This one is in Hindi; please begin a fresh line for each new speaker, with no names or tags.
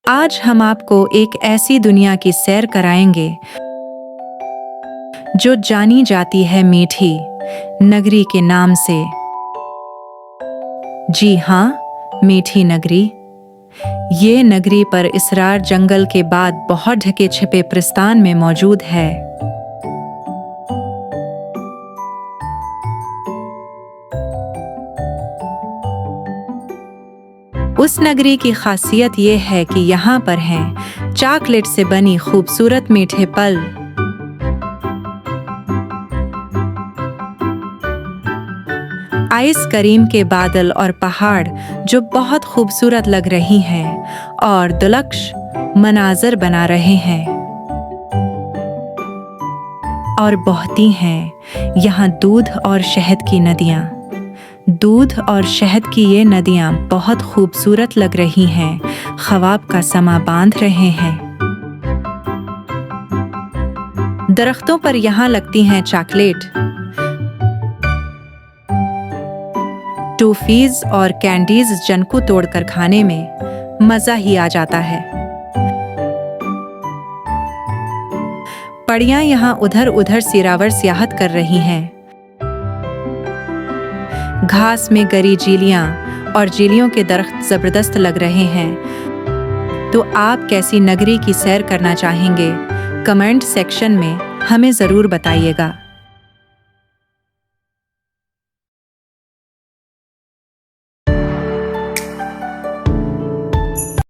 आज हम आपको एक ऐसी दुनिया की सैर कराएंगे जो जानी जाती है मीठी नगरी के नाम से। जी हाँ, मीठी नगरी। ये नगरी पर इसरार जंगल के बाद बहुत ढके छिपे प्रस्थान में मौजूद है। उस नगरी की खासियत ये है कि यहाँ पर हैं चॉकलेट से बनी खूबसूरत मीठे पल, आइस करीम के बादल और पहाड़ जो बहुत खूबसूरत लग रही हैं और दिलकश मनाजर बना रहे हैं। और बहती हैं यहाँ दूध और शहद की नदियाँ। दूध और शहद की ये नदियाँ बहुत खूबसूरत लग रही हैं, ख्वाब का समा बांध रहे हैं। दरख्तों पर यहाँ लगती हैं चॉकलेट, टॉफीज और कैंडीज जिनको तोड़कर खाने में मजा ही आ जाता है। पड़ियां यहाँ उधर उधर सिरावर सियाहत कर रही हैं। घास में गरी जीलियां और जीलियों के दरख्त जबरदस्त लग रहे हैं। तो आप कैसी नगरी की सैर करना चाहेंगे? कमेंट सेक्शन में हमें ज़रूर बताइएगा।